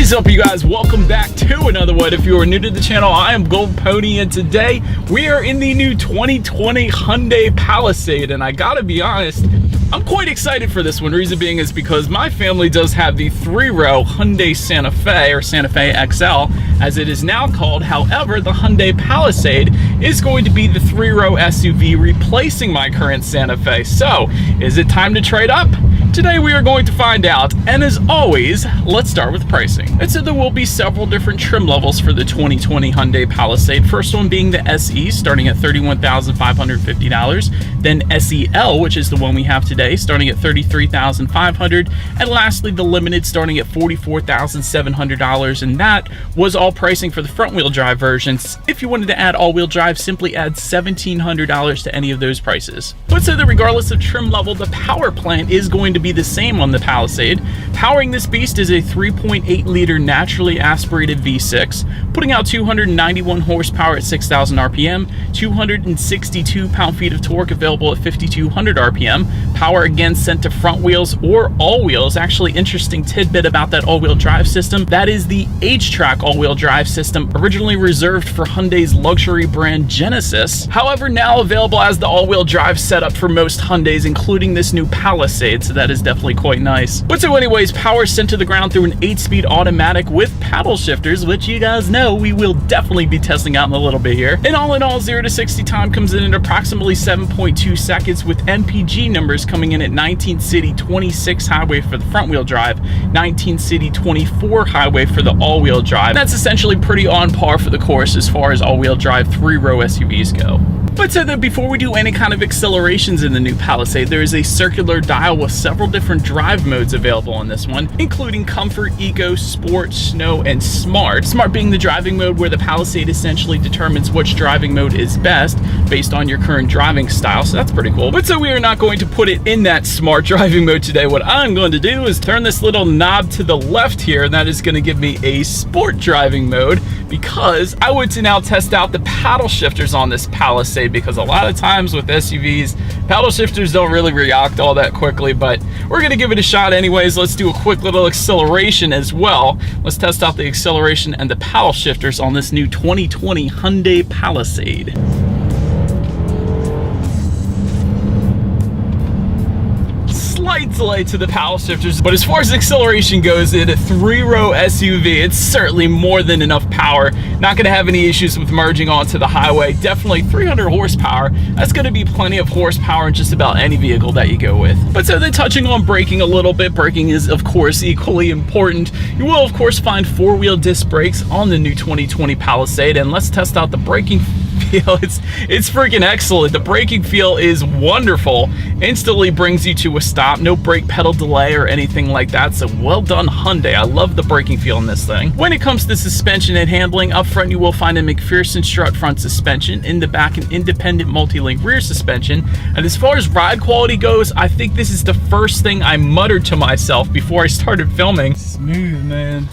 is up, you guys? Welcome back to another one. If you are new to the channel, I am Gold Pony, and today we are in the new 2020 Hyundai Palisade. And I gotta be honest, I'm quite excited for this one. Reason being is because my family does have the 3-row Hyundai Santa Fe, or Santa Fe XL, as it is now called. However, the Hyundai Palisade is going to be the 3-row SUV replacing my current Santa Fe. So, is it time to trade up? Today we are going to find out, and as always, let's start with pricing. And so there will be several different trim levels for the 2020 Hyundai Palisade. First one being the SE, starting at $31,550. Then SEL, which is the one we have today, starting at $33,500. And lastly, the Limited, starting at $44,700. And that was all pricing for the front-wheel drive versions. If you wanted to add all-wheel drive, simply add $1,700 to any of those prices. But so that regardless of trim level, the power plant is going to be the same on the Palisade. Powering this beast is a 3.8-liter naturally aspirated V6, putting out 291 horsepower at 6,000 RPM, 262 pound-feet of torque available at 5,200 RPM. Power again sent to front wheels or all wheels. Actually, interesting tidbit about that all-wheel drive system, that is the H-Track all-wheel drive system, originally reserved for Hyundai's luxury brand Genesis. However, now available as the all-wheel drive setup for most Hyundais, including this new Palisade, so that is definitely quite nice. But so anyways, power sent to the ground through an 8-speed automatic with paddle shifters, which you guys know we will definitely be testing out in a little bit here. And all in all, 0 to 60 time comes in at approximately 7.2 seconds, with MPG numbers coming in at 19 city, 26 highway for the front wheel drive, 19 city, 24 highway for the all-wheel drive. That's essentially pretty on par for the course as far as all-wheel drive 3-row SUVs go. But so that before we do any kind of accelerations in the new Palisade, there is a circular dial with several different drive modes available on this one, including Comfort, Eco, Sport, Snow, and Smart. Smart being the driving mode where the Palisade essentially determines which driving mode is best based on your current driving style, so that's pretty cool. But so we are not going to put it in that Smart driving mode today. What I'm going to do is turn this little knob to the left here, and that is going to give me a Sport driving mode, because I want to now test out the paddle shifters on this Palisade, because a lot of times with SUVs, paddle shifters don't really react all that quickly, but we're gonna give it a shot anyways. Let's do a quick little acceleration as well. Let's test out the acceleration and the paddle shifters on this new 2020 Hyundai Palisade. Slight delay to the paddle shifters, but as far as acceleration goes, in a 3-row SUV, it's certainly more than enough power. Not gonna have any issues with merging onto the highway. Definitely 300 horsepower. That's gonna be plenty of horsepower in just about any vehicle that you go with. But so then touching on braking a little bit, braking is of course equally important. You will of course find 4-wheel disc brakes on the new 2020 Palisade, and let's test out the braking feel. It's freaking excellent. The braking feel is wonderful. Instantly brings you to a stop. No brake pedal delay or anything like that. So well done, Hyundai. I love the braking feel in this thing. When it comes to suspension and handling, up front you will find a McPherson strut front suspension. In the back, an independent multi-link rear suspension. And as far as ride quality goes, I think this is the first thing I muttered to myself before I started filming. Smooth, man.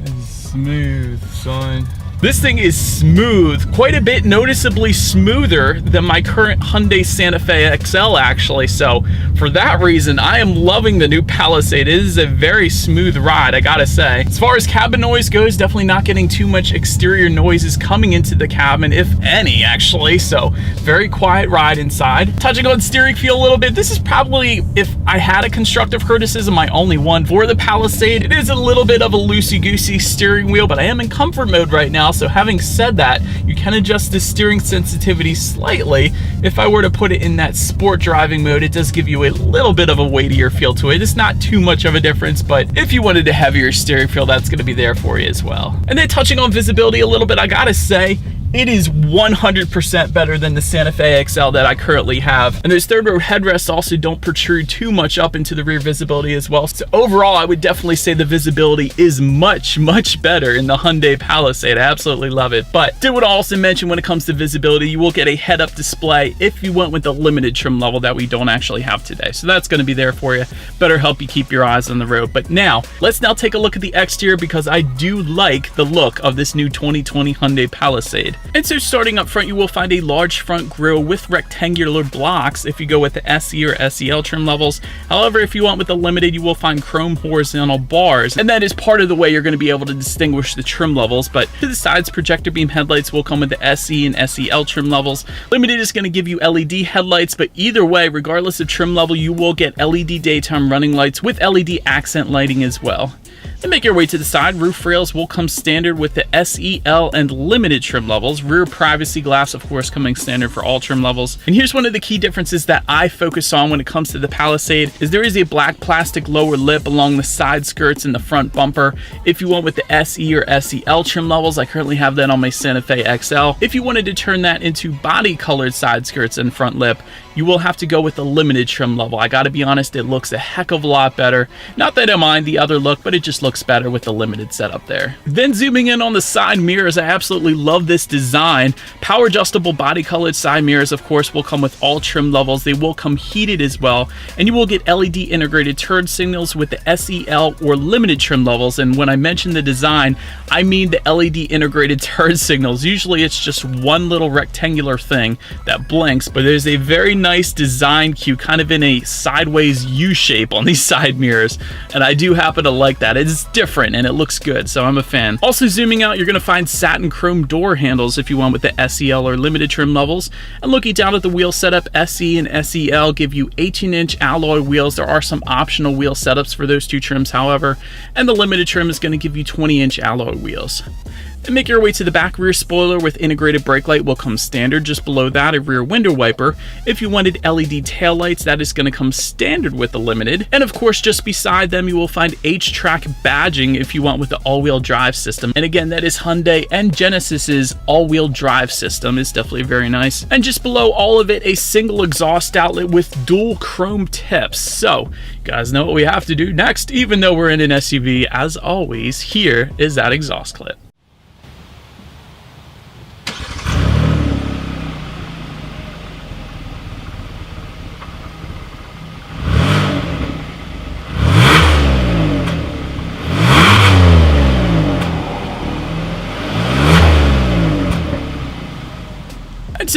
It's smooth, son. This thing is smooth, quite a bit noticeably smoother than my current Hyundai Santa Fe XL actually, so for that reason I am loving the new Palisade. It is a very smooth ride, I gotta say. As far as cabin noise goes, definitely not getting too much exterior noises coming into the cabin, if any actually, so very quiet ride inside. Touching on steering feel a little bit, this is probably, if I had a constructive criticism, my only one for the Palisade. It is a little bit of a loosey-goosey steering wheel, but I am in comfort mode right now. So having said that, you can adjust the steering sensitivity slightly. If I were to put it in that Sport driving mode, it does give you a little bit of a weightier feel to it. It's not too much of a difference, but if you wanted a heavier steering feel, that's going to be there for you as well. And then touching on visibility a little bit, I gotta say, it is 100% better than the Santa Fe XL that I currently have. And those 3rd-row headrests also don't protrude too much up into the rear visibility as well. So overall, I would definitely say the visibility is much, much better in the Hyundai Palisade. I absolutely love it. But did want to also mention, when it comes to visibility, you will get a head-up display if you went with the limited trim level that we don't actually have today. So that's going to be there for you. Better help you keep your eyes on the road. But now, let's now take a look at the exterior, because I do like the look of this new 2020 Hyundai Palisade. And so starting up front, you will find a large front grille with rectangular blocks if you go with the SE or SEL trim levels. However, if you want with the Limited, you will find chrome horizontal bars, and that is part of the way you're going to be able to distinguish the trim levels. But to the sides, projector beam headlights will come with the SE and SEL trim levels. Limited is going to give you LED headlights, but either way, regardless of trim level, you will get LED daytime running lights with LED accent lighting as well. And make your way to the side, roof rails will come standard with the SEL and Limited trim levels. Rear privacy glass, of course, coming standard for all trim levels. And here's one of the key differences that I focus on when it comes to the Palisade is there is a black plastic lower lip along the side skirts and the front bumper. If you want with the SE or SEL trim levels, I currently have that on my Santa Fe XL. If you wanted to turn that into body colored side skirts and front lip, you will have to go with the Limited trim level. I gotta be honest, it looks a heck of a lot better. Not that I mind the other look, but it just looks better with the Limited setup there. Then zooming in on the side mirrors, I absolutely love this design. Power adjustable body colored side mirrors, of course, will come with all trim levels. They will come heated as well, and you will get LED integrated turn signals with the SEL or Limited trim levels. And when I mention the design, I mean the LED integrated turn signals. Usually it's just one little rectangular thing that blinks, but there's a very nice design cue kind of in a sideways U shape on these side mirrors, and I do happen to like that. It's different and it looks good, so I'm a fan. Also zooming out, you're going to find satin chrome door handles if you want with the SEL or Limited trim levels. And looking down at the wheel setup, SE and SEL give you 18-inch alloy wheels. There are some optional wheel setups for those two trims, however, and the Limited trim is going to give you 20-inch alloy wheels. And make your way to the back. Rear spoiler with integrated brake light will come standard. Just below that, a rear window wiper. If you wanted LED taillights, that is going to come standard with the Limited. And of course, just beside them, you will find H-Track badging if you want with the all-wheel drive system. And again, that is Hyundai and Genesis's all-wheel drive system. It's definitely very nice. And just below all of it, a single exhaust outlet with dual chrome tips. So, you guys know what we have to do next. Even though we're in an SUV, as always, here is that exhaust clip.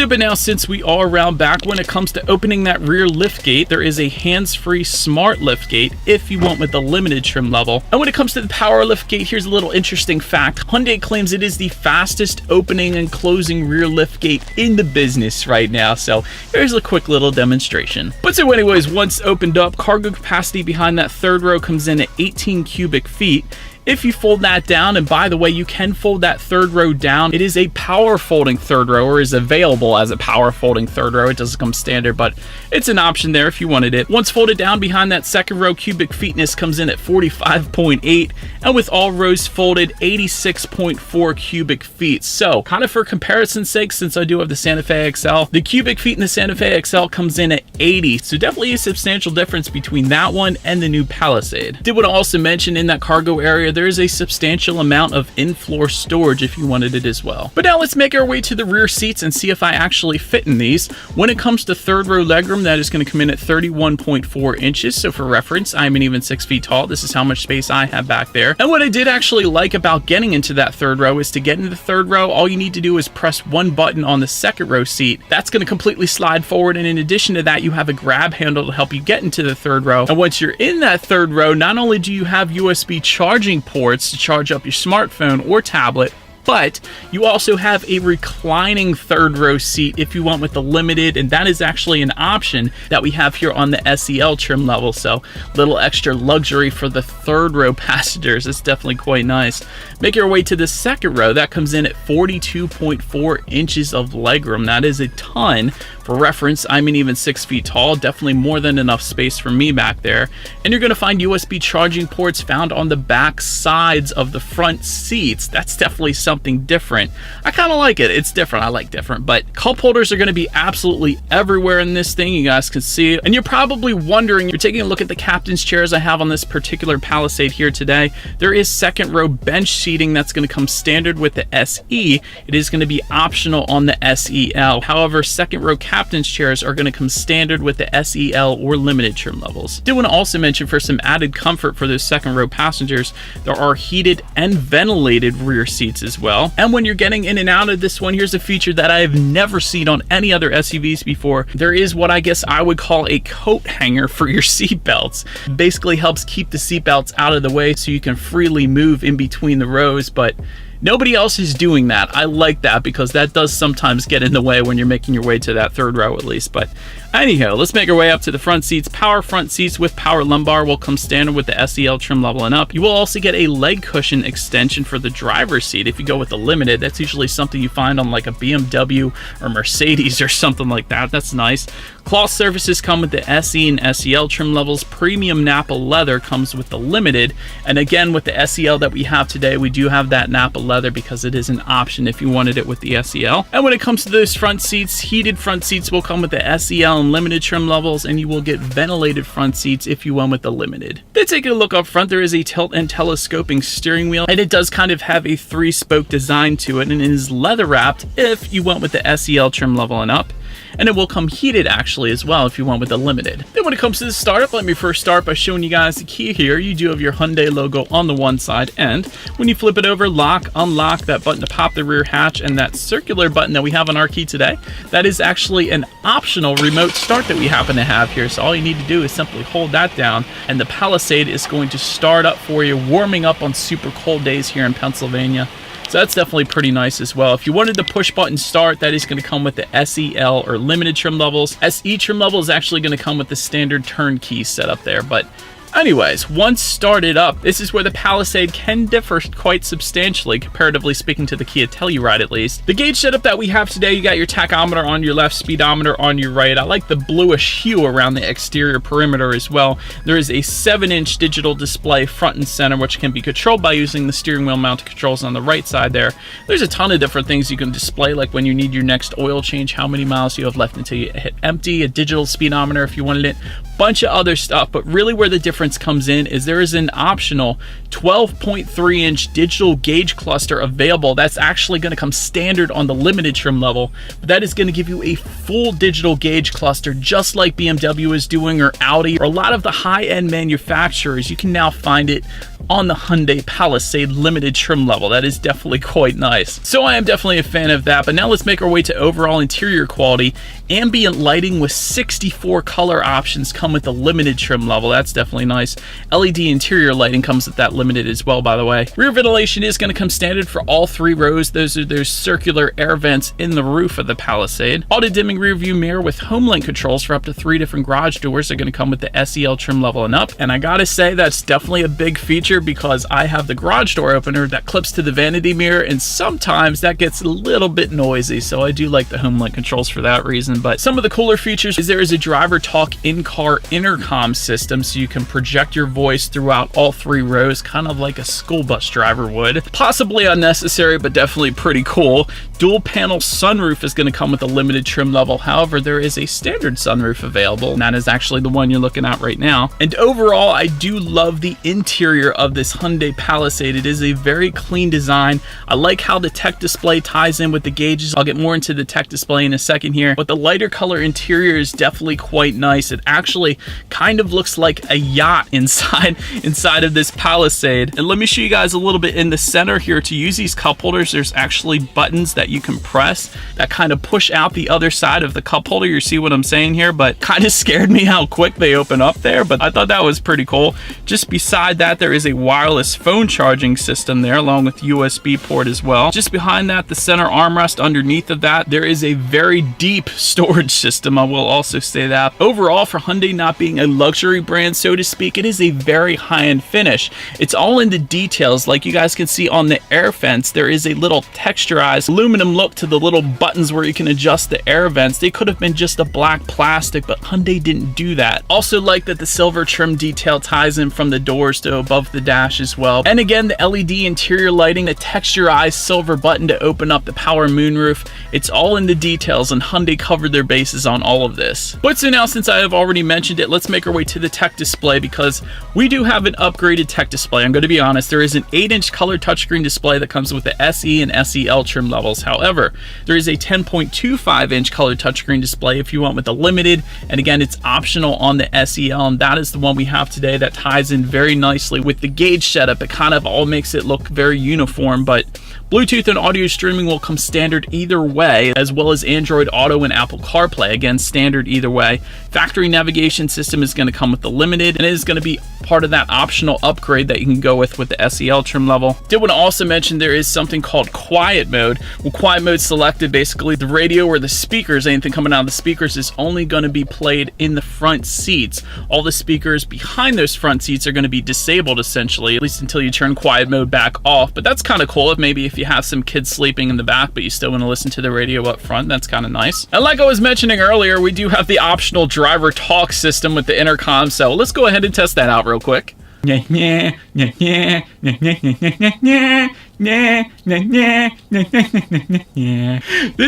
But now, since we are around back, when it comes to opening that rear lift gate, there is a hands-free smart lift gate if you want with the Limited trim level. And when it comes to the power lift gate, here's a little interesting fact. Hyundai claims it is the fastest opening and closing rear lift gate in the business right now. So here's a quick little demonstration. But so anyways, once opened up, cargo capacity behind that third row comes in at 18 cubic feet. If you fold that down, and by the way, you can fold that third row down. It is a power folding third row, or is available as a power folding third row. It doesn't come standard, but it's an option there if you wanted it. Once folded down, behind that second row, cubic feetness comes in at 45.8, and with all rows folded, 86.4 cubic feet. So, kind of for comparison's sake, since I do have the Santa Fe XL, the cubic feet in the Santa Fe XL comes in at 80. So definitely a substantial difference between that one and the new Palisade. Did want to also mention in that cargo area, there is a substantial amount of in-floor storage if you wanted it as well. But now let's make our way to the rear seats and see if I actually fit in these. When it comes to third row legroom, that is going to come in at 31.4 inches. So for reference, I'm an even 6 feet tall. This is how much space I have back there. And what I did actually like about getting into that third row is to get into the third row, all you need to do is press one button on the second row seat. That's going to completely slide forward. And in addition to that, you have a grab handle to help you get into the third row. And once you're in that third row, not only do you have USB charging ports to charge up your smartphone or tablet, but you also have a reclining third row seat if you want with the Limited, and that is actually an option that we have here on the SEL trim level. So little extra luxury for the third row passengers. It's definitely quite nice. Make your way to the second row. That comes in at 42.4 inches of legroom. That is a ton. For reference, I'm an even 6 feet tall, definitely more than enough space for me back there. And you're going to find USB charging ports found on the back sides of the front seats. That's definitely something different. I kind of like it. It's different. I like different. But cup holders are going to be absolutely everywhere in this thing. You guys can see it. And you're probably wondering, you're taking a look at the captain's chairs I have on this particular Palisade here today. There is second row bench seating that's going to come standard with the SE. It is going to be optional on the SEL. However, second row captain's chairs are going to come standard with the SEL or limited trim levels. Did want to also mention, for some added comfort for those second row passengers, there are heated and ventilated rear seats as well. And when you're getting in and out of this one, here's a feature that I have never seen on any other SUVs before. There is what I guess I would call a coat hanger for your seat belts. Basically helps keep the seat belts out of the way so you can freely move in between the rows, but nobody else is doing that. I like that because that does sometimes get in the way when you're making your way to that third row at least. But anyhow, let's make our way up to the front seats. Power front seats with power lumbar will come standard with the SEL trim level and up. You will also get a leg cushion extension for the driver's seat if you go with the limited. That's usually something you find on like a BMW or Mercedes or something like that. That's nice. Cloth surfaces come with the SE and SEL trim levels. Premium Napa leather comes with the limited. And again, with the SEL that we have today, we do have that Napa leather because it is an option if you wanted it with the SEL. And when it comes to those front seats, heated front seats will come with the SEL and limited trim levels, and you will get ventilated front seats if you went with the limited. Then taking a look up front, there is a tilt and telescoping steering wheel, and it does kind of have a 3-spoke design to it, and it is leather wrapped if you went with the SEL trim level and up. And it will come heated actually as well if you went with the limited. Then when it comes to the startup, let me first start by showing you guys the key here. You do have your Hyundai logo on the one side, and when you flip it over, lock, unlock, that button to pop the rear hatch, and that circular button that we have on our key today, that is actually an optional remote start that we happen to have here. So all you need to do is simply hold that down, and the Palisade is going to start up for you, warming up on super cold days here in Pennsylvania. So that's definitely pretty nice as well. If you wanted the push button start, that is going to come with the SEL or limited trim levels. SE trim level is actually going to come with the standard turnkey setup there. But anyways, once started up, this is where the Palisade can differ quite substantially, comparatively speaking to the Kia Telluride at least. The gauge setup that we have today, you got your tachometer on your left, speedometer on your right. I like the bluish hue around the exterior perimeter as well. There is a 7-inch digital display front and center, which can be controlled by using the steering wheel mounted controls on the right side there. There's a ton of different things you can display, like when you need your next oil change, how many miles you have left until you hit empty, a digital speedometer if you wanted it, bunch of other stuff. But really where the difference comes in is there is an optional 12.3-inch digital gauge cluster available. That's actually going to come standard on the limited trim level, but that is going to give you a full digital gauge cluster just like BMW is doing, or Audi, or a lot of the high-end manufacturers. You can now find it on the Hyundai Palisade limited trim level. That is definitely quite nice. So I am definitely a fan of that. But now let's make our way to overall interior quality. Ambient lighting with 64 color options come with the limited trim level. That's definitely nice. LED interior lighting comes with that limited as well, by the way. Rear ventilation is going to come standard for all 3 rows. Those are those circular air vents in the roof of the Palisade. Auto dimming rear view mirror with home link controls for up to 3 different garage doors are going to come with the SEL trim level and up. And I gotta say, that's definitely a big feature because I have the garage door opener that clips to the vanity mirror, and sometimes that gets a little bit noisy. So I do like the home link controls for that reason. But some of the cooler features is there is a driver talk in-car intercom system, so you can project your voice throughout all 3 rows, kind of like a school bus driver would. Possibly unnecessary, but definitely pretty cool. Dual panel sunroof is going to come with a limited trim level. However, there is a standard sunroof available, and that is actually the one you're looking at right now. And overall, I do love the interior of this Hyundai Palisade. It is a very clean design. I like how the tech display ties in with the gauges. I'll get more into the tech display in a second here, but the lighter color interior is definitely quite nice. It actually kind of looks like a yacht inside of this Palisade. And let me show you guys a little bit in the center here. To use these cup holders, there's actually buttons that you can press that kind of push out the other side of the cup holder. You see what I'm saying here? But kind of scared me how quick they open up there, but I thought that was pretty cool. Just beside that, there is a wireless phone charging system there, along with USB port as well. Just behind that, the center armrest, underneath of that, there is a very deep storage system. I will also say that. Overall, for Hyundai not being a luxury brand, so to speak, it is a very high-end finish. It's all in the details. Like you guys can see on the air vents, there is a little texturized aluminum look to the little buttons where you can adjust the air vents. They could have been just a black plastic, but Hyundai didn't do that. Also like that the silver trim detail ties in from the doors to above the dash as well. And again, the LED interior lighting, the texturized silver button to open up the power moonroof. It's all in the details, and Hyundai covered their bases on all of this. But so now, since I have already mentioned mentioned it, let's make our way to the tech display because we do have an upgraded tech display. I'm going to be honest, there is an 8-inch color touchscreen display that comes with the SE and SEL trim levels. However, there is a 10.25-inch color touchscreen display if you want with the limited, and again, it's optional on the SEL, and that is the one we have today that ties in very nicely with the gauge setup. It kind of all makes it look very uniform, but Bluetooth and audio streaming will come standard either way, as well as Android Auto and Apple CarPlay, again standard either way. Factory navigation system is going to come with the limited, and it is going to be part of that optional upgrade that you can go with the SEL trim level. Did want to also mention there is something called quiet mode. Well, quiet mode selected, basically the radio or the speakers, anything coming out of the speakers is only going to be played in the front seats. All the speakers behind those front seats are going to be disabled essentially, at least until you turn quiet mode back off. But that's kind of cool if you have some kids sleeping in the back but you still want to listen to the radio up front. That's kind of nice. And like I was mentioning earlier, we do have the optional driver talk system with the intercom, so let's go ahead and test that out real quick. This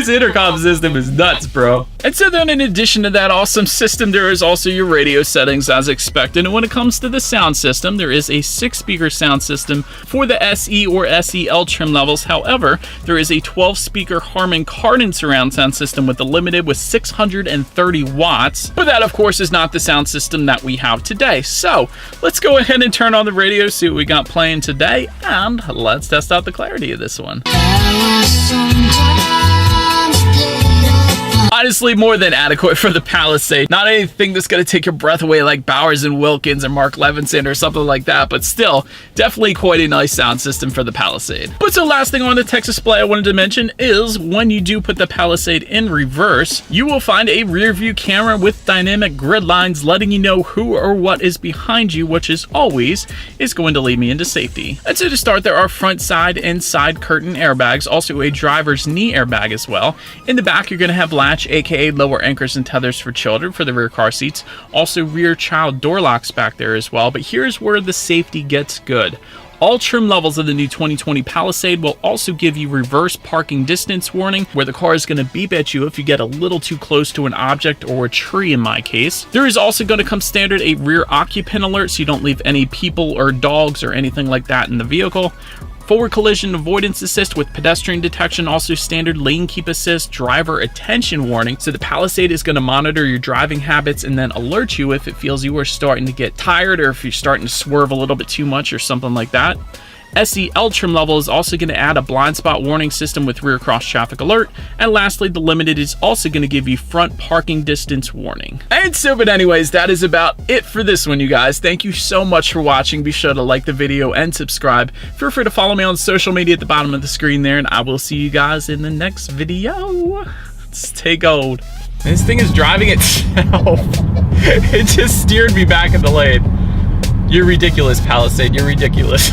intercom system is nuts, bro. And so then in addition to that awesome system, there is also your radio settings as expected. And when it comes to the sound system, there is a 6-speaker sound system for the SE or SEL trim levels. However, there is a 12-speaker Harman Kardon surround sound system with the limited with 630 watts. But that, of course, is not the sound system that we have today. So let's go ahead and turn on the radio, see what we got playing today, and let's test out the clarity of this one. Honestly, more than adequate for the Palisade. Not anything that's going to take your breath away like Bowers and Wilkins or Mark Levinson or something like that, but still, definitely quite a nice sound system for the Palisade. But so last thing on the tech display I wanted to mention is when you do put the Palisade in reverse, you will find a rear view camera with dynamic grid lines letting you know who or what is behind you, which is always is going to lead me into safety. And so to start, there are front, side, and side curtain airbags, also a driver's knee airbag as well. In the back, you're going to have latch, aka lower anchors and tethers for children for the rear car seats. Also rear child door locks back there as well. But here's where the safety gets good. All trim levels of the new 2020 Palisade will also give you reverse parking distance warning, where the car is going to beep at you if you get a little too close to an object or a tree in my case. There is also going to come standard a rear occupant alert so you don't leave any people or dogs or anything like that in the vehicle. Forward collision avoidance assist with pedestrian detection, also standard lane keep assist, driver attention warning. So the Palisade is going to monitor your driving habits and then alert you if it feels you are starting to get tired or if you're starting to swerve a little bit too much or something like that. SEL trim level is also going to add a blind spot warning system with rear cross traffic alert. And lastly, the limited is also going to give you front parking distance warning. And so, but anyways, that is about it for this one, you guys. Thank you so much for watching. Be sure to like the video and subscribe. Feel free to follow me on social media at the bottom of the screen there, and I will see you guys in the next video. Stay gold. This thing is driving itself. It just steered me back in the lane. You're ridiculous, Palisade. You're ridiculous.